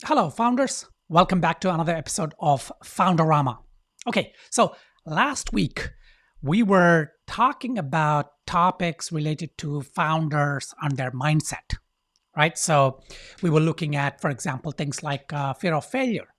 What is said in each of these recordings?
Hello, founders. Welcome back to another episode of Founderama. Okay, so last week we were talking about topics related to founders and their mindset, right? So we were looking at, for example, things like fear of failure,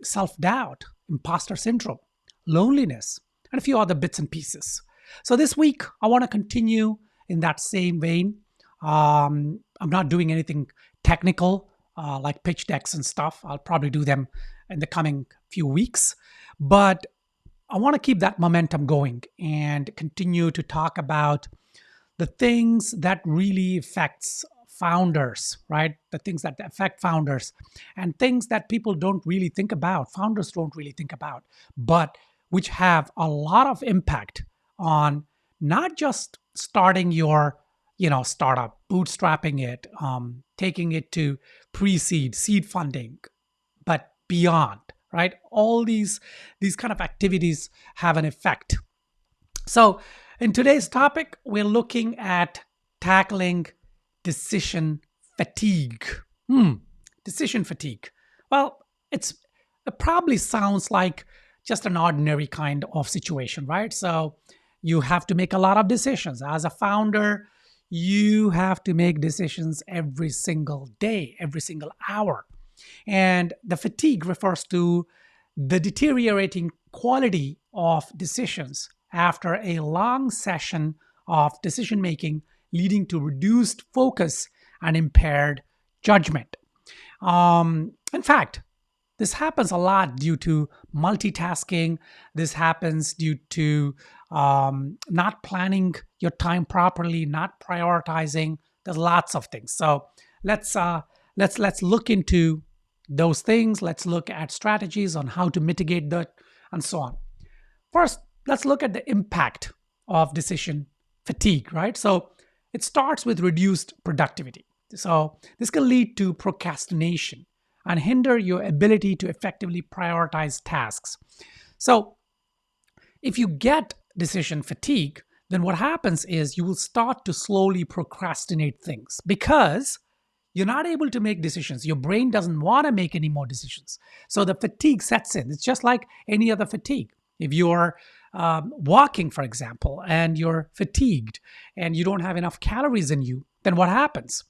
self doubt, imposter syndrome, loneliness, and a few other bits and pieces. So this week I want to continue in that same vein. I'm not doing anything technical like pitch decks and stuff. I'll probably do them in the coming few weeks. But I want to keep that momentum going and continue to talk about the things that really affects founders, right? The things that affect founders and things that people don't really think about, founders don't really think about, but which have a lot of impact on not just starting your startup, bootstrapping it, taking it to pre-seed, seed funding, but beyond, right? All these kind of activities have an effect. So in today's topic, we're looking at tackling decision fatigue. Decision fatigue. Well, it probably sounds like just an ordinary kind of situation, right? So you have to make a lot of decisions. As a founder, you have to make decisions every single day, every single hour. And the fatigue refers to the deteriorating quality of decisions after a long session of decision making, leading to reduced focus and impaired judgment. In fact, this happens a lot due to multitasking. This happens due to not planning your time properly, not prioritizing. There's lots of things. So let's look into those things. Let's look at strategies on how to mitigate that and so on. First, let's look at the impact of decision fatigue, right? So it starts with reduced productivity. So this can lead to procrastination and hinder your ability to effectively prioritize tasks. So if you get decision fatigue, then what happens is you will start to slowly procrastinate things because you're not able to make decisions. Your brain doesn't want to make any more decisions. So the fatigue sets in. It's just like any other fatigue. If you're walking, for example, and you're fatigued and you don't have enough calories in you, then what happens?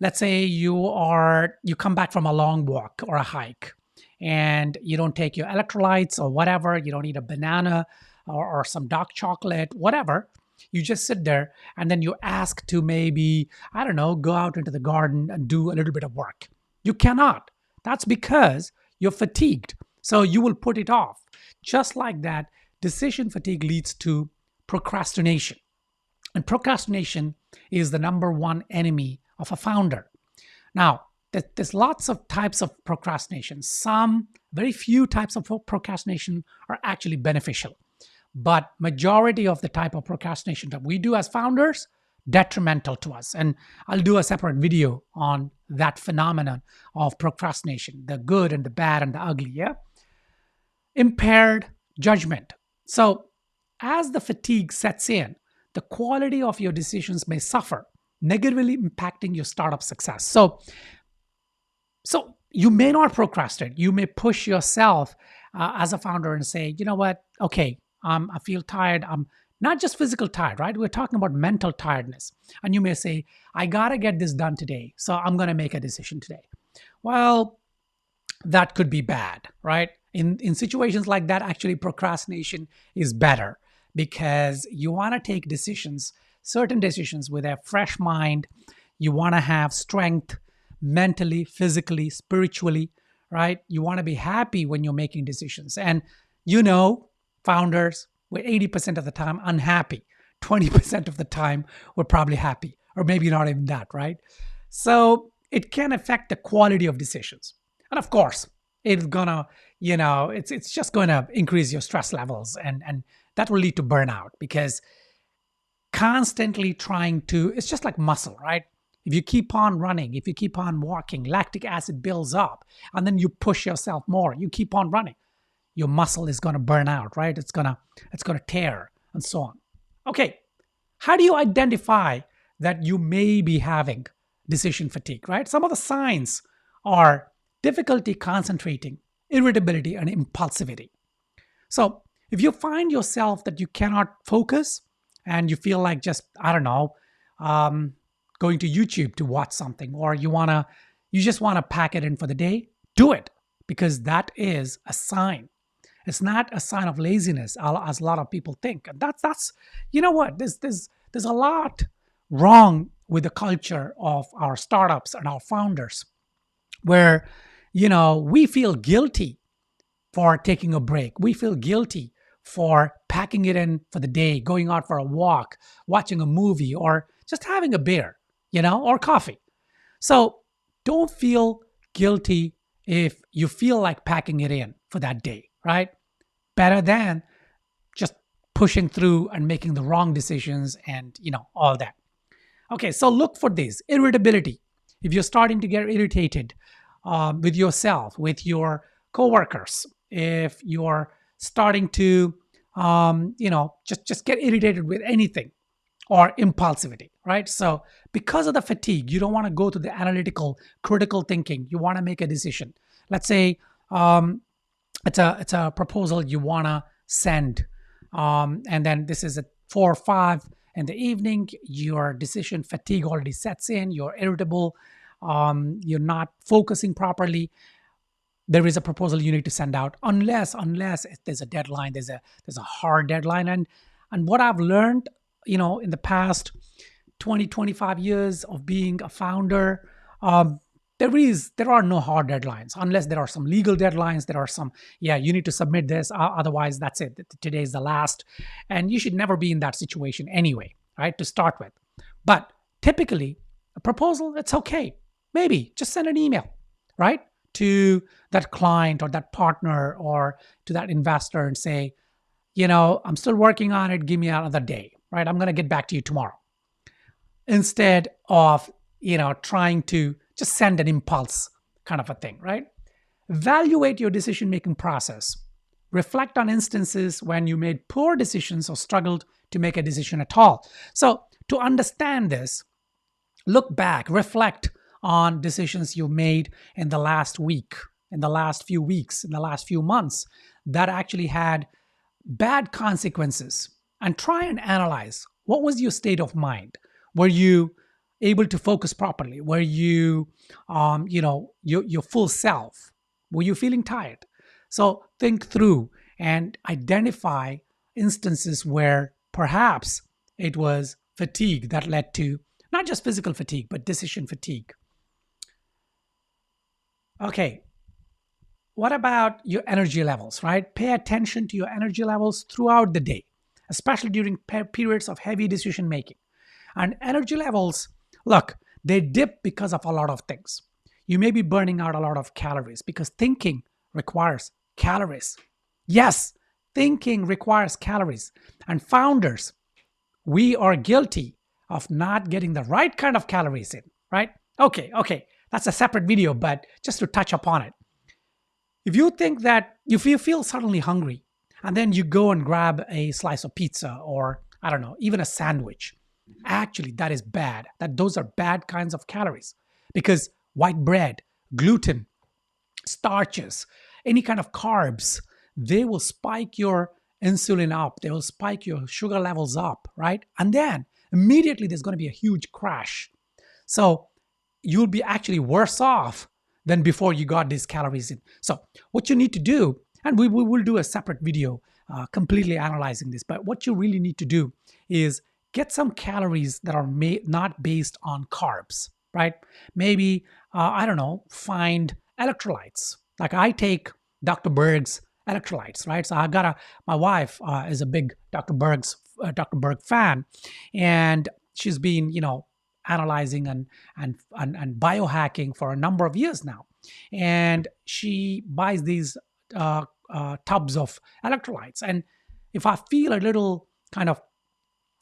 Let's say you come back from a long walk or a hike and you don't take your electrolytes or whatever, you don't eat a banana or some dark chocolate, whatever. You just sit there and then you ask to maybe, I don't know, go out into the garden and do a little bit of work. You cannot. That's because you're fatigued. So you will put it off. Just like that, decision fatigue leads to procrastination. And procrastination is the number one enemy of a founder. Now, there's lots of types of procrastination. Very few types of procrastination are actually beneficial. But majority of the type of procrastination that we do as founders, detrimental to us. And I'll do a separate video on that phenomenon of procrastination, the good and the bad and the ugly, yeah? Impaired judgment. So as the fatigue sets in, the quality of your decisions may suffer, negatively impacting your startup success. So you may not procrastinate. You may push yourself as a founder and say, you know what? Okay, I feel tired. I'm not just physical tired, right? We're talking about mental tiredness. And you may say, I got to get this done today. So I'm going to make a decision today. Well, that could be bad, right? In situations like that, actually procrastination is better because you want to take certain decisions with a fresh mind. You want to have strength mentally, physically, spiritually, right? You want to be happy when you're making decisions. And founders, we're 80% of the time unhappy. 20% of the time, we're probably happy, or maybe not even that, right? So it can affect the quality of decisions. And of course, it's gonna, it's just gonna increase your stress levels and that will lead to burnout because constantly it's just like muscle, right? If you keep on running, if you keep on walking, lactic acid builds up and then you push yourself more, you keep on running. Your muscle is going to burn out, right? It's going to tear and so on. Okay. How do you identify that you may be having decision fatigue, right? Some of the signs are difficulty concentrating, irritability, and impulsivity. So if you find yourself that you cannot focus and you feel like just, I don't know, um, going to YouTube to watch something, or you just want to pack it in for the day, do it, because that is a sign. It's not a sign of laziness, as a lot of people think. And that's you know what? There's a lot wrong with the culture of our startups and our founders, where we feel guilty for taking a break. We feel guilty for packing it in for the day, going out for a walk, watching a movie, or just having a beer, or coffee. So don't feel guilty if you feel like packing it in for that day, right? Better than just pushing through and making the wrong decisions and, all that. Okay, so look for this irritability. If you're starting to get irritated with yourself, with your coworkers, if you're starting to, just get irritated with anything, or impulsivity, right? So because of the fatigue, you don't want to go to the analytical, critical thinking. You want to make a decision. Let's say it's a proposal you want to send, and then this is at 4 or 5 in the evening. Your decision fatigue already sets in. You're irritable. You're not focusing properly. There is a proposal you need to send out, unless there's a deadline. There's a hard deadline. And what I've learned, in the past 20-25 years of being a founder, there are no hard deadlines, unless there are some legal deadlines. There are some, you need to submit this, otherwise that's it. Today is the last, and you should never be in that situation anyway, right? To start with. But typically, a proposal, it's okay. Maybe just send an email, right, to that client or that partner or to that investor and say, I'm still working on it. Give me another day, right? I'm going to get back to you tomorrow. Instead of, trying to just send an impulse kind of a thing, right? Evaluate your decision-making process. Reflect on instances when you made poor decisions or struggled to make a decision at all. So to understand this, look back, reflect on decisions you made in the last week, in the last few weeks, in the last few months that actually had bad consequences, and try and analyze what was your state of mind. Were you able to focus properly? Were you, your full self? Were you feeling tired? So think through and identify instances where perhaps it was fatigue that led to not just physical fatigue, but decision fatigue. Okay, what about your energy levels, right? Pay attention to your energy levels throughout the day, especially during periods of heavy decision making. And energy levels, look, they dip because of a lot of things. You may be burning out a lot of calories because thinking requires calories. Yes, thinking requires calories. And founders, we are guilty of not getting the right kind of calories in, right? Okay, that's a separate video, but just to touch upon it. If you think that if you feel suddenly hungry and then you go and grab a slice of pizza or, I don't know, even a sandwich, actually that is bad. Those are bad kinds of calories, because white bread, gluten, starches, any kind of carbs, they will spike your insulin up. They will spike your sugar levels up, right? And then immediately there's going to be a huge crash. So you'll be actually worse off than before you got these calories in. So what you need to do, and we will do a separate video completely analyzing this, but what you really need to do is get some calories that are not based on carbs, right? Maybe, I don't know, find electrolytes. Like I take Dr. Berg's electrolytes, right? So my wife is a big Dr. Berg fan, and she's been, analyzing and biohacking for a number of years now. And she buys these tubs of electrolytes. And if I feel a little kind of,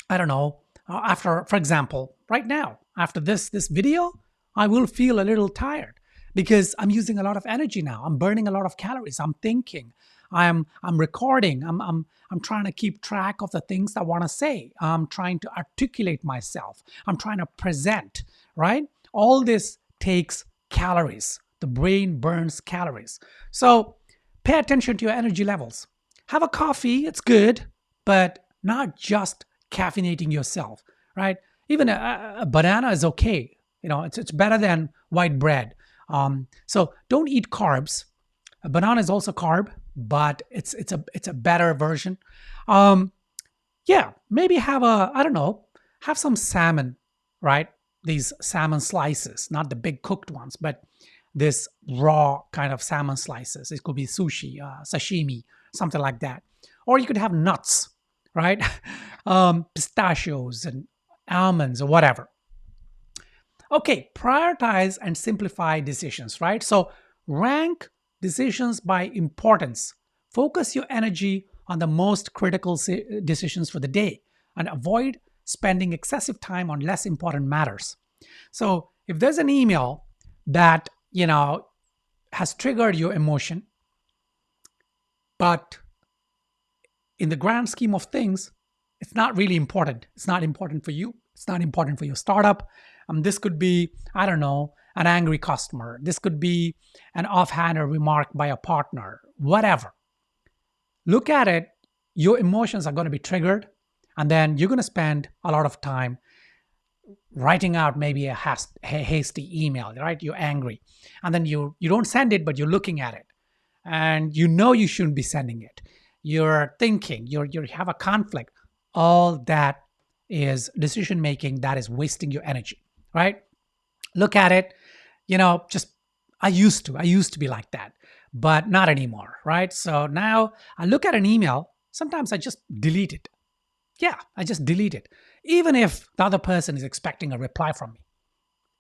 I don't know, after, for example, right now, after this video, I will feel a little tired because I'm using a lot of energy now. I'm burning a lot of calories. I'm thinking, I'm recording. I'm trying to keep track of the things I want to say. I'm trying to articulate myself. I'm trying to present, right? All this takes calories the brain burns calories. So pay attention to your energy levels. Have a coffee, it's good, but not just caffeinating yourself, right? Even a banana is okay. It's better than white bread. So don't eat carbs. A banana is also carb, but it's a better version. Yeah, maybe have some salmon, right? These salmon slices, not the big cooked ones, but this raw kind of salmon slices. It could be sushi, sashimi, something like that. Or you could have nuts, right? Pistachios and almonds or whatever. Okay, prioritize and simplify decisions, right? So rank decisions by importance. Focus your energy on the most critical decisions for the day and avoid spending excessive time on less important matters. So if there's an email that, has triggered your emotion, but in the grand scheme of things, it's not really important. It's not important for you. It's not important for your startup. This could be, an angry customer. This could be an offhanded remark by a partner, whatever. Look at it. Your emotions are going to be triggered, and then you're going to spend a lot of time writing out maybe a hasty email, right? You're angry. And then you don't send it, but you're looking at it. And you shouldn't be sending it. You're thinking, you have a conflict. All that is decision making that is wasting your energy, right? Look at it, I used to be like that, but not anymore, right? So now I look at an email, sometimes I just delete it. Yeah, I just delete it. Even if the other person is expecting a reply from me.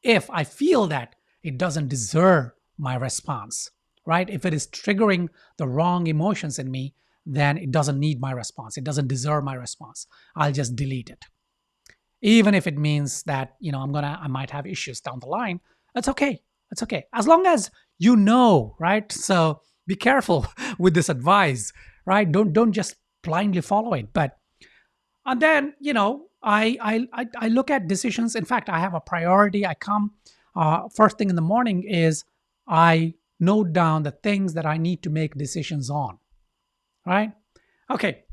If I feel that it doesn't deserve my response, right? If it is triggering the wrong emotions in me, then it doesn't need my response. It doesn't deserve my response. I'll just delete it. Even if it means that, I might have issues down the line, it's okay. It's okay. As long as right? So be careful with this advice, right? Don't just blindly follow it. And then, I look at decisions. In fact, I have a priority. I come first thing in the morning is I note down the things that I need to make decisions on, right? Okay.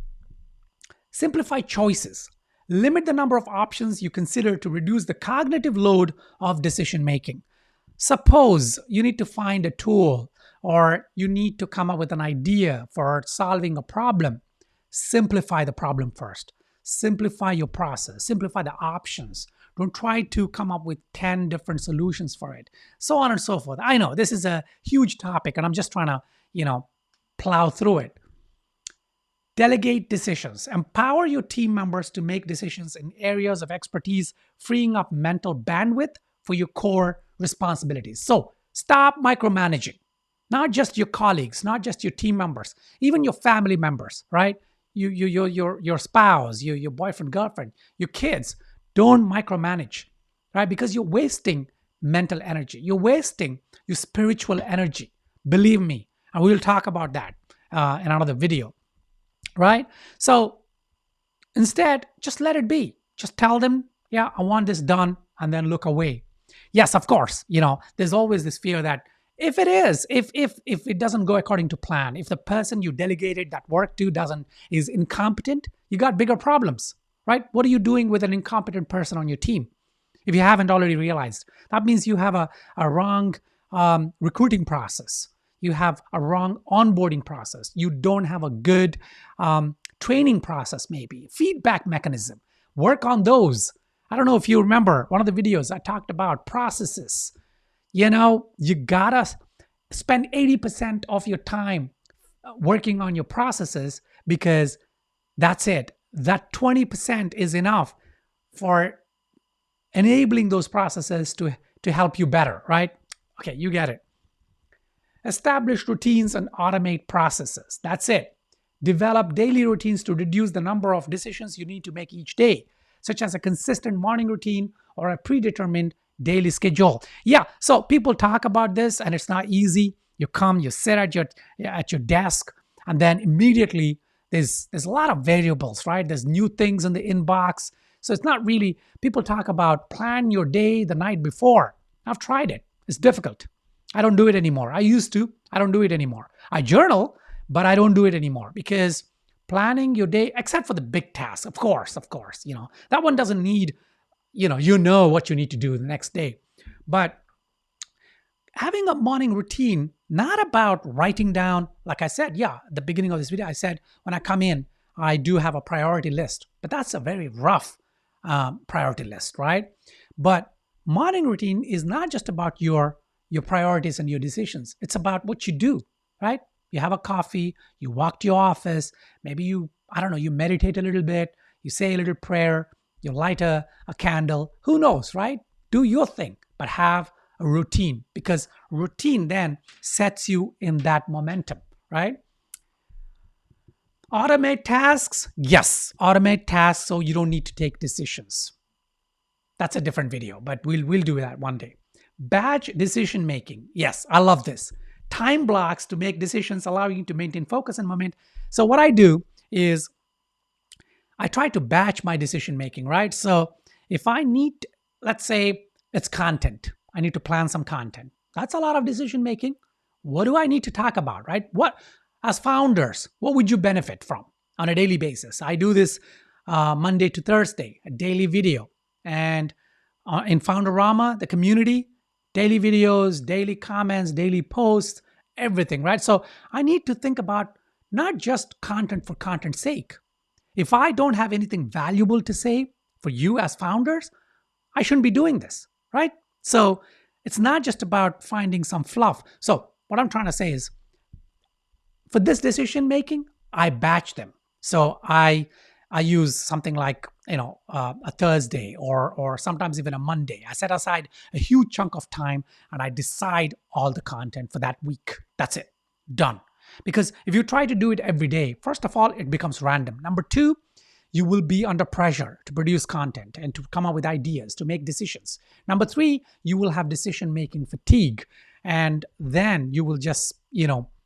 Simplify choices. Limit the number of options you consider to reduce the cognitive load of decision making. Suppose you need to find a tool or you need to come up with an idea for solving a problem. Simplify the problem first. Simplify your process. Simplify the options. Don't try to come up with 10 different solutions for it. So on and so forth. I know this is a huge topic and I'm just trying to, plow through it. Delegate decisions. Empower your team members to make decisions in areas of expertise, freeing up mental bandwidth for your core responsibilities. So stop micromanaging. Not just your colleagues, not just your team members, even your family members, right? Your spouse, your boyfriend, girlfriend, your kids. Don't micromanage, right? Because you're wasting mental energy. You're wasting your spiritual energy. Believe me. And we'll talk about that in another video. Right? So instead, just let it be. Just tell them, yeah, I want this done, and then look away. Yes, of course, there's always this fear that if it doesn't go according to plan, if the person you delegated that work to is incompetent, you got bigger problems, right? What are you doing with an incompetent person on your team? If you haven't already realized, that means you have a wrong recruiting process. You have a wrong onboarding process. You don't have a good training process, maybe. Feedback mechanism. Work on those. I don't know if you remember one of the videos I talked about processes. You gotta spend 80% of your time working on your processes because that's it. That 20% is enough for enabling those processes to help you better, right? Okay, you get it. Establish routines and automate processes. That's it. Develop daily routines to reduce the number of decisions you need to make each day, such as a consistent morning routine or a predetermined daily schedule. Yeah, so people talk about this and it's not easy. You sit at your desk, and then immediately there's a lot of variables, right? There's new things in the inbox. So it's not really, people talk about plan your day the night before. I've tried it. It's difficult. I don't do it anymore. I used to. I don't do it anymore. I journal, but I don't do it anymore because planning your day, except for the big tasks, of course, that one doesn't need, you know what you need to do the next day. But having a morning routine, not about writing down, like I said, yeah, at the beginning of this video, I said when I come in, I do have a priority list, but that's a very rough priority list, right? But morning routine is not just about your priorities and your decisions. It's about what you do, right? You have a coffee, you walk to your office, maybe I don't know, you meditate a little bit, you say a little prayer, you light a candle, who knows, right? Do your thing, but have a routine, because routine then sets you in that momentum, right? Automate tasks. Yes, automate tasks so you don't need to take decisions. That's a different video, but we'll do that one day. Batch decision making. Yes, I love this. Time blocks to make decisions, allowing you to maintain focus and momentum. So what I do is I try to batch my decision making, right? So if I need, let's say it's content, I need to plan some content. That's a lot of decision making. What do I need to talk about, right? As founders, what would you benefit from on a daily basis? I do this Monday to Thursday, a daily video. And in Founderama, the community, daily videos, daily comments, daily posts, everything, right? So I need to think about not just content for content's sake. If I don't have anything valuable to say for you as founders, I shouldn't be doing this, right? So it's not just about finding some fluff. So what I'm trying to say is, for this decision making, I batch them. So I use something like a Thursday or sometimes even a Monday. I set aside a huge chunk of time and I decide all the content for that week. That's it. Done. Because if you try to do it every day, first of all, it becomes random. Number two, you will be under pressure to produce content and to come up with ideas, to make decisions. Number three, you will have decision-making fatigue. And then you will just,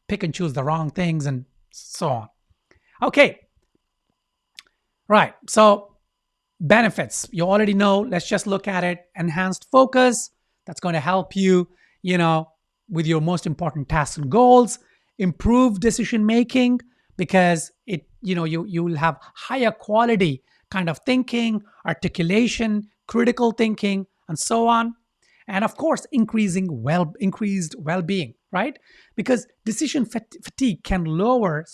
pick and choose the wrong things and so on. Okay. Right. So benefits, you already know. Let's just look at it. Enhanced focus. That's going to help you, with your most important tasks and goals. Improved decision-making, because you will have higher quality kind of thinking, articulation, critical thinking, and so on. And of course, increased well-being, right? Because decision fatigue can lower,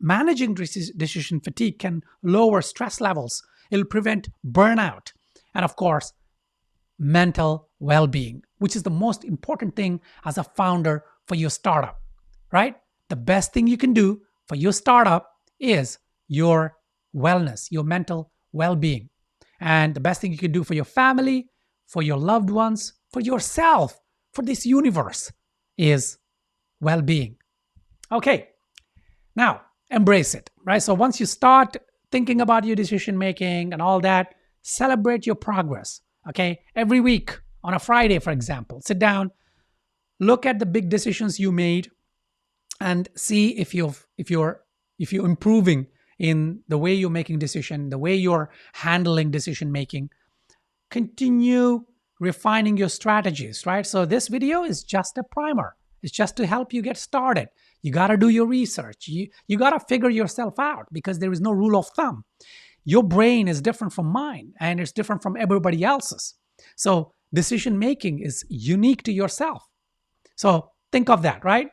managing decision fatigue can lower stress levels. It'll prevent burnout. And of course, mental well-being, which is the most important thing as a founder for your startup, right? The best thing you can do for your startup is your wellness, your mental well-being. And the best thing you can do for your family, for your loved ones, for yourself, for this universe is well-being. Okay, now embrace it, right? So once you start thinking about your decision-making and all that, celebrate your progress, okay? Every week on a Friday, for example, sit down, look at the big decisions you made and see if you're improving in the way you're making decision, the way you're handling decision making. Continue refining your strategies, right? So this video is just a primer. It's just to help you get started. You got to do your research. You got to figure yourself out, because there is no rule of thumb. Your brain is different from mine and it's different from everybody else's. So decision making is unique to yourself. So think of that, right?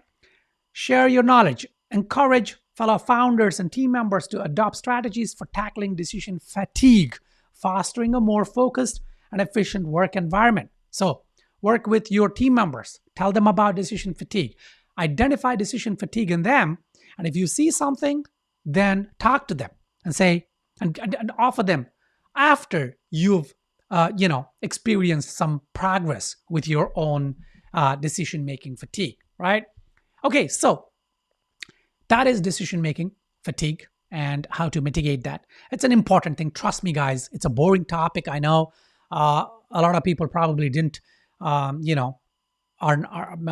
Share your knowledge. Encourage fellow founders and team members to adopt strategies for tackling decision fatigue, fostering a more focused and efficient work environment. So work with your team members. Tell them about decision fatigue. Identify decision fatigue in them. And if you see something, then talk to them and say, and offer them after you've experienced some progress with your own decision-making fatigue, right? Okay, so that is decision-making fatigue and how to mitigate that. It's an important thing. Trust me, guys. It's a boring topic. I know a lot of people probably didn't, are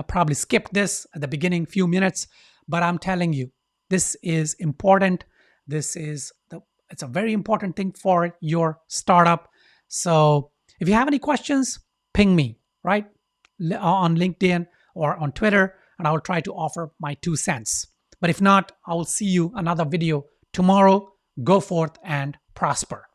probably skipped this at the beginning few minutes, but I'm telling you, this is important. It's a very important thing for your startup. So if you have any questions, ping me, right? On LinkedIn or on Twitter, and I will try to offer my 2 cents. But if not, I will see you another video tomorrow. Go forth and prosper.